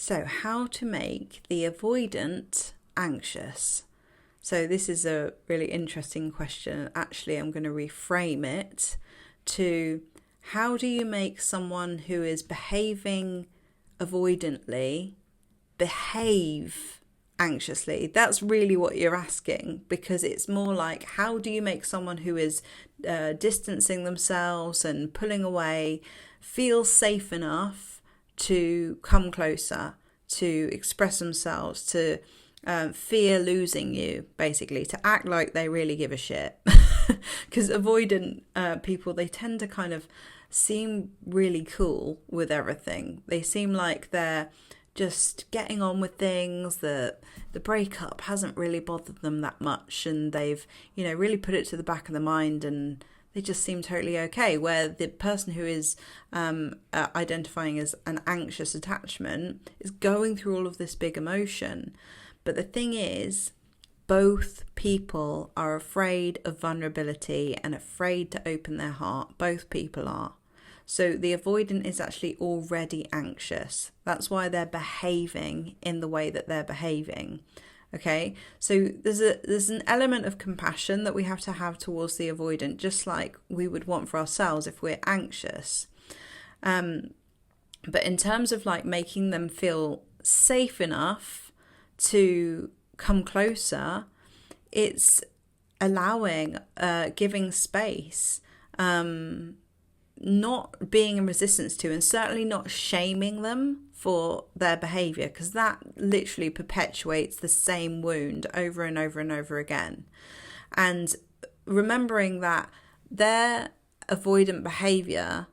So, how to make the avoidant anxious? So, this is a really interesting question. Actually, I'm going to reframe it to how do you make someone who is behaving avoidantly behave anxiously? That's really what you're asking, because it's more like, how do you make someone who is distancing themselves and pulling away feel safe enough to come closer, to express themselves, to fear losing you, basically, to act like they really give a shit. Because avoidant people, they tend to kind of seem really cool with everything. They seem like they're just getting on with things, that the breakup hasn't really bothered them that much, and they've, really put it to the back of the mind, and they just seem totally okay. Where the person who is identifying as an anxious attachment is going through all of this big emotion. But the thing is, both people are afraid of vulnerability and afraid to open their heart. Both people are. So the avoidant is actually already anxious. That's why they're behaving in the way that they're behaving. Okay, so there's an element of compassion that we have to have towards the avoidant, just like we would want for ourselves if we're anxious. But in terms of like making them feel safe enough to come closer, it's allowing, giving space, not being in resistance to, and certainly not shaming them for their behavior, because that literally perpetuates the same wound over and over and over again. And remembering that their avoidant behavior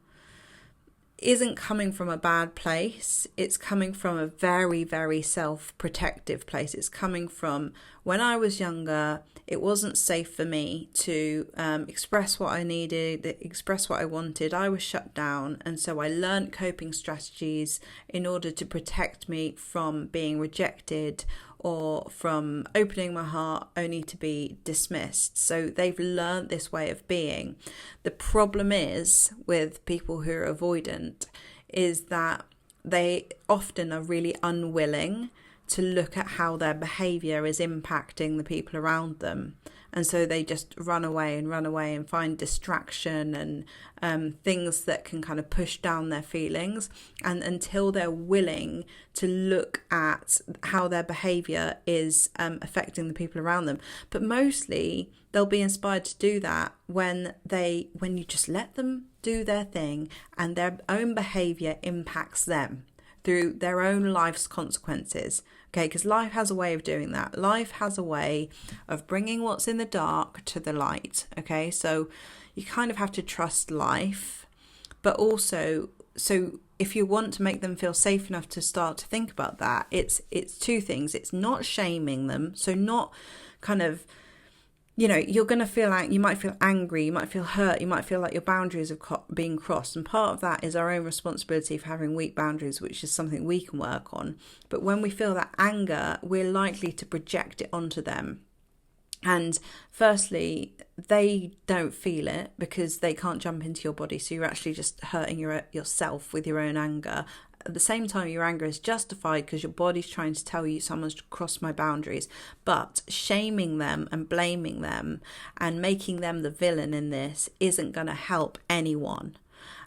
isn't coming from a bad place. It's coming from a very, very self-protective place. It's coming from, when I was younger, it wasn't safe for me to express what I needed, express what I wanted. I was shut down. And so I learned coping strategies in order to protect me from being rejected or from opening my heart only to be dismissed. So they've learned this way of being. The problem is with people who are avoidant is that they often are really unwilling to look at how their behavior is impacting the people around them. And so they just run away and find distraction and things that can kind of push down their feelings. And until they're willing to look at how their behavior is affecting the people around them. But mostly they'll be inspired to do that when you just let them do their thing and their own behavior impacts them through their own life's consequences. Okay, because life has a way of doing that. Life has a way of bringing what's in the dark to the light. Okay, so you kind of have to trust life, but also, so if you want to make them feel safe enough to start to think about that, it's two things. It's not shaming them, so not kind of, you're going to feel like you might feel angry, you might feel hurt, you might feel like your boundaries are being crossed. And part of that is our own responsibility for having weak boundaries, which is something we can work on. But when we feel that anger, we're likely to project it onto them. And firstly, they don't feel it because they can't jump into your body. So you're actually just hurting yourself with your own anger. At the same time, your anger is justified because your body's trying to tell you someone's crossed my boundaries. But shaming them and blaming them and making them the villain in this isn't going to help anyone.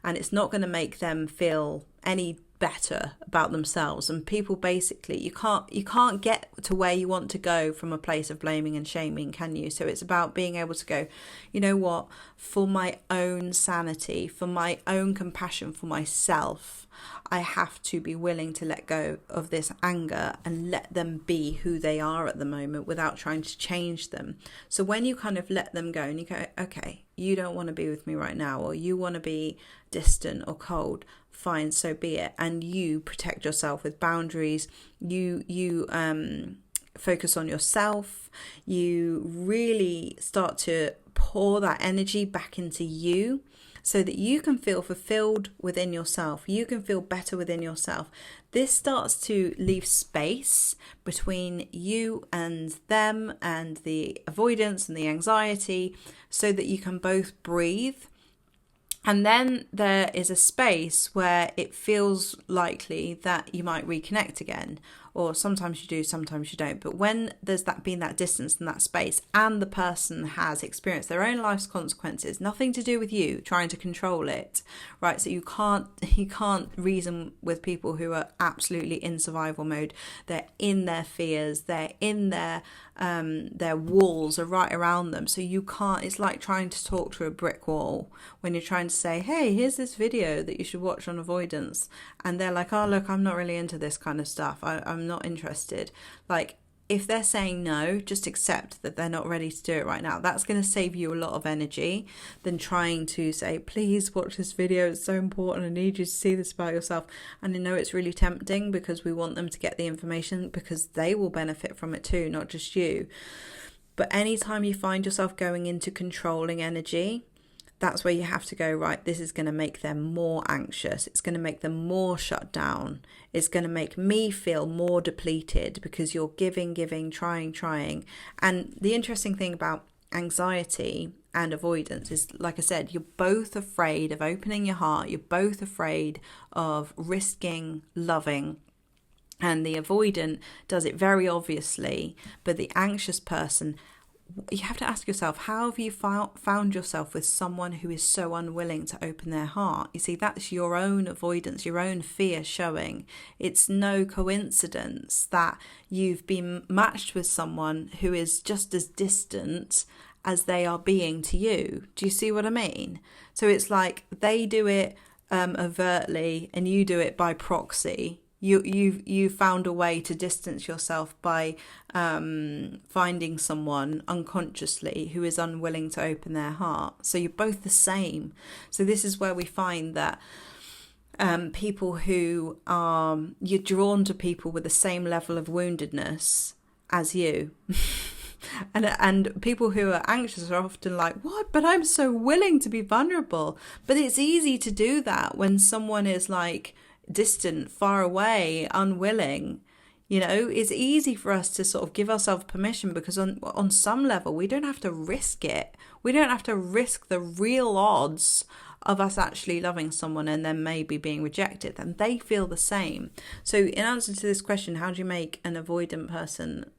And it's not going to make them feel any better about themselves. And people basically, you can't get to where you want to go from a place of blaming and shaming, can you? So it's about being able to go, you know what, for my own sanity, for my own compassion for myself, I have to be willing to let go of this anger and let them be who they are at the moment without trying to change them. So when you kind of let them go and you go, okay, you don't want to be with me right now, or you want to be distant or cold, fine, so be it. And you protect yourself with boundaries. You focus on yourself. You really start to pour that energy back into you, so that you can feel fulfilled within yourself. You can feel better within yourself. This starts to leave space between you and them and the avoidance and the anxiety, so that you can both breathe And then there is a space where it feels likely that you might reconnect again, or sometimes you do, sometimes you don't. But when there's been that distance and that space, and the person has experienced their own life's consequences, nothing to do with you trying to control it, right? So you can't reason with people who are absolutely in survival mode. They're in their fears, they're in their walls are right around them. So you can't, it's like trying to talk to a brick wall when you're trying to say, hey, here's this video that you should watch on avoidance. And they're like, oh, look, I'm not really into this kind of stuff. I'm not interested. Like, if they're saying no, just accept that they're not ready to do it right now. That's going to save you a lot of energy than trying to say, please watch this video. It's so important. I need you to see this about yourself. And I know it's really tempting because we want them to get the information because they will benefit from it too, not just you. But anytime you find yourself going into controlling energy, that's where you have to go, right, this is going to make them more anxious. It's going to make them more shut down. It's going to make me feel more depleted because you're giving, trying. And the interesting thing about anxiety and avoidance is, like I said, you're both afraid of opening your heart. You're both afraid of risking loving. And the avoidant does it very obviously, but the anxious person, you have to ask yourself, how have you found yourself with someone who is so unwilling to open their heart? You see, that's your own avoidance, your own fear showing. It's no coincidence that you've been matched with someone who is just as distant as they are being to you. Do you see what I mean? So it's like they do it overtly and you do it by proxy. You found a way to distance yourself by finding someone unconsciously who is unwilling to open their heart. So you're both the same. So this is where we find that people who are, you're drawn to people with the same level of woundedness as you. And people who are anxious are often like, what? But I'm so willing to be vulnerable. But it's easy to do that when someone is like distant, far away, unwilling. You know, it's easy for us to sort of give ourselves permission because on some level we don't have to risk it. We don't have to risk the real odds of us actually loving someone and then maybe being rejected, and they feel the same. So in answer to this question, how do you make an avoidant person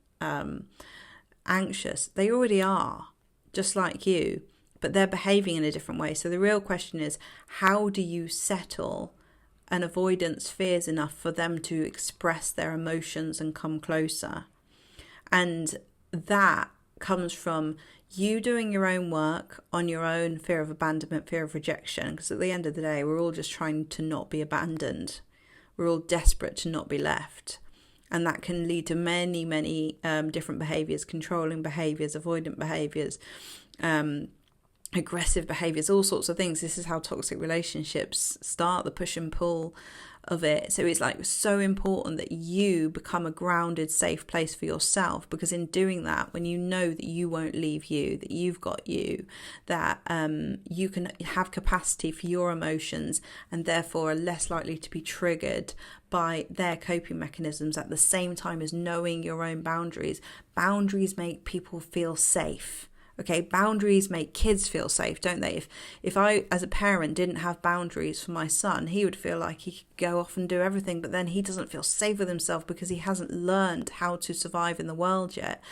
anxious? They already are, just like you, but they're behaving in a different way. So the real question is, how do you settle an avoidance fears enough for them to express their emotions and come closer? And that comes from you doing your own work on your own fear of abandonment, fear of rejection, because at the end of the day, we're all just trying to not be abandoned. We're all desperate to not be left. And that can lead to many, many different behaviours, controlling behaviours, avoidant behaviours, aggressive behaviours, all sorts of things. This is how toxic relationships start, the push and pull of it. So it's like so important that you become a grounded, safe place for yourself, because in doing that, when you know that you won't leave you, that you've got you, that you can have capacity for your emotions and therefore are less likely to be triggered by their coping mechanisms, at the same time as knowing your own boundaries. Boundaries make people feel safe. Okay, boundaries make kids feel safe, don't they? If I, as a parent, didn't have boundaries for my son, he would feel like he could go off and do everything, but then he doesn't feel safe with himself because he hasn't learned how to survive in the world yet.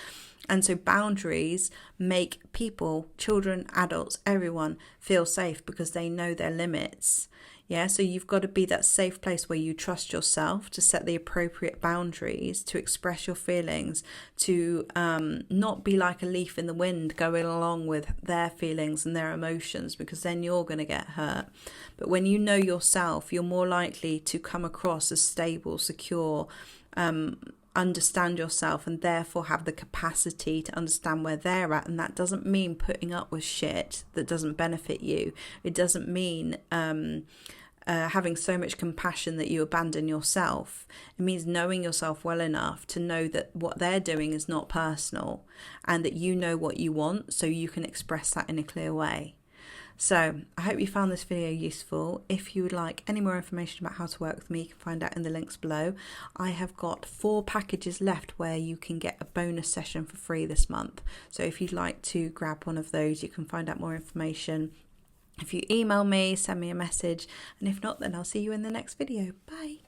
And so boundaries make people, children, adults, everyone feel safe because they know their limits. Yeah, so you've got to be that safe place where you trust yourself to set the appropriate boundaries, to express your feelings, to not be like a leaf in the wind going along with their feelings and their emotions, because then you're going to get hurt. But when you know yourself, you're more likely to come across as stable, secure, understand yourself, and therefore have the capacity to understand where they're at. And that doesn't mean putting up with shit that doesn't benefit you. It doesn't mean having so much compassion that you abandon yourself. It means knowing yourself well enough to know that what they're doing is not personal, and that you know what you want, so you can express that in a clear way. So I hope you found this video useful. If you would like any more information about how to work with me, you can find out in the links below. I have got 4 packages left where you can get a bonus session for free this month. So if you'd like to grab one of those, you can find out more information If you email me, send me a message, and if not, then I'll see you in the next video. Bye.